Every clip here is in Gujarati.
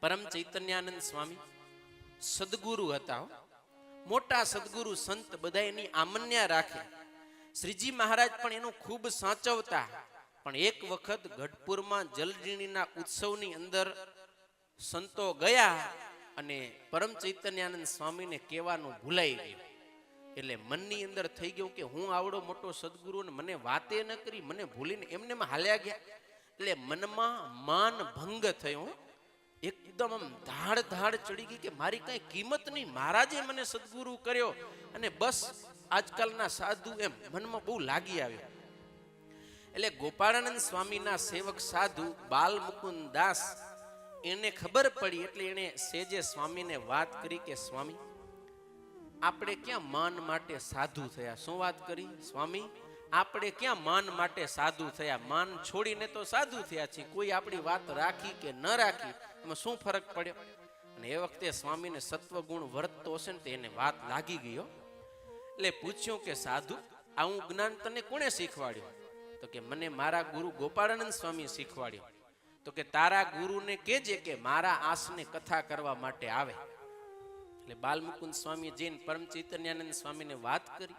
પરમ ચૈતન્યાનંદ સ્વામી સદગુરુ હતા, મોટા સદગુરુ સંત બધા એની આમન્યા રાખે. શ્રીજી મહારાજ પણ એનું ખૂબ સાચવતા. પણ એક વખત ગઢપુરમાં જલજીણીના ઉત્સવની અંદર સંતો ગયા અને પરમ ચૈતન્યાનંદ સ્વામીને કહેવાનું ભૂલાઈ ગયું. એટલે મનની અંદર થઈ ગયું કે હું આવડો મોટો સદગુરુ ને મને વાતે ન કરી, મને ભૂલીને એમને હાલ્યા ગયા. એટલે મનમાં માન ભંગ થયો, એકદમ આમ ધાડ ધાડ ચડી ગઈ કે મારી કઈ કિંમત નહીં, મહારાજે મને સદગુરુ કર્યો અને બસ આજકાલના સાધુ એમ મનમાં બહુ લાગી આવ્યો. એટલે ગોપાળાનંદ સ્વામીના સેવક સાધુ બાલ મુકુંદ દાસ એને ખબર પડી. એટલે એને સેજે સ્વામીને વાત કરી કે સ્વામી, આપણે ક્યાં માન માટે સાધુ થયા? શું વાત કરી સ્વામી? આપણે ક્યાં માન માટે સાધુ થયા? માન છોડીને તો સાધુ થયા છીએ. કોઈ આપણી વાત રાખી કે ન રાખી એમાં શું ફરક પડ્યો? અને એ વખતે સ્વામીને સત્વગુણ વર્તતો હશે ને, એને વાત લાગી ગયો. એટલે પૂછ્યું કે સાધુ, આવું જ્ઞાન તને કોણે શીખવાડ્યું? તો કે મને મારા ગુરુ ગોપાળાનંદ સ્વામી શીખવાડ્યું. તો કે તારા ગુરુને કહેજે કે મારા આસને કથા કરવા માટે આવે. એટલે બાલમુકુંદ સ્વામી જઈને પરમ ચૈતન્યાનંદ સ્વામીને વાત કરી.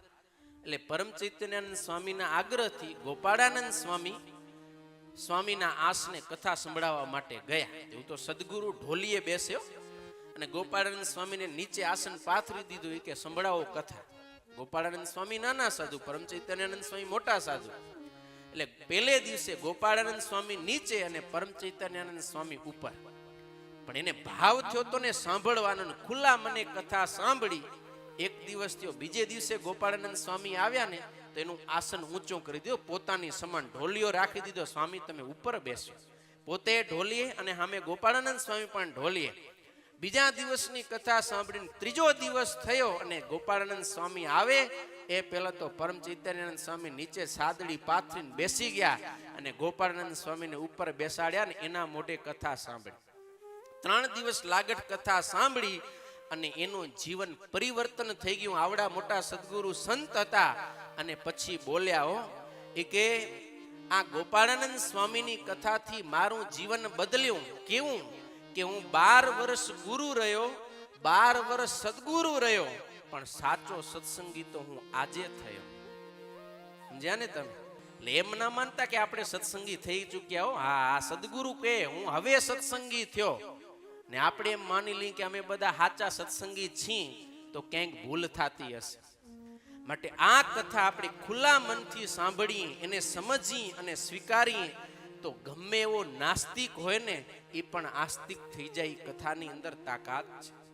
એટલે પરમ ચૈતન્યાનંદ સ્વામીના આગ્રહથી ગોપાળાનંદ સ્વામી સ્વામીના આસને કથા સંભળાવવા માટે ગયા. એવું તો સદગુરુ ઢોલીએ બેસ્યો અને ગોપાળાનંદ સ્વામીને નીચે આસન પાથરી દીધું કે સંભળાવો કથા. ગોપાળાનંદ સ્વામી નાના સાધુ, પરમ ચૈતન્યાનંદ સ્વામી મોટા સાધુ. એટલે પહેલે દિવસે ગોપાળાનંદ સ્વામી નીચે અને પરમ ચૈતન્યાનંદ સ્વામી ઉપર. પણ એને ભાવ થયો તો ને સાંભળવાનો, ખુલ્લા મને કથા સાંભળી. એક દિવસ થયો, બીજે દિવસે ગોપાળાનંદ સ્વામી આવ્યા ને તો એનું આસન ઊંચું કરી દીધું, પોતાની સમાન ઢોલિયો રાખી દીધો. સ્વામી તમે ઉપર બેસો. પોતે ઢોલીએ અને સામે ગોપાળાનંદ સ્વામી પણ ઢોલીએ. બીજા દિવસની કથા સાંભળીને ત્રીજો દિવસ થયો અને ગોપાળાનંદ સ્વામી આવે એ પહેલા તો પરમ ચૈતન્યાનંદ સ્વામી નીચે સાદડી પાથરીને બેસી ગયા અને ગોપાળાનંદ સ્વામીને ઉપર બેસાડ્યા ને એના મોઢે કથા સાંભળી. 3 દિવસ લાગટ કથા સાંભળી અને એનું જીવન પરિવર્તન થઈ ગયું. આવડા મોટા સદગુરુ સંત હતા અને પછી બોલ્યા, હો એ કે આ ગોપાળાનંદ સ્વામીની કથાથી મારું જીવન બદલ્યું. કેવું કે હું 12 વર્ષ ગુરુ રહ્યો, 12 વર્ષ સદગુરુ રહ્યો, પણ સાચો સત્સંગી તો હું આજે થયો. સમજ્યા ને તમે? એટલે એમ ના માનતા કે આપણે સત્સંગી થઈ ચૂક્યા હો. હા, સદગુરુ કહે હું હવે સત્સંગી થયો ને આપણે એમ માની લઈએ કે અમે બધા સાચા સત્સંગી છીએ, તો ક્યાંક ભૂલ થતી હશે. માટે આ કથા આપણે ખુલ્લા મનથી સાંભળીએ, એને સમજી અને સ્વીકારીએ તો ગમે એવો નાસ્તિક હોય ને એ પણ આસ્તિક થઈ જાય. કથાની અંદર તાકાત છે.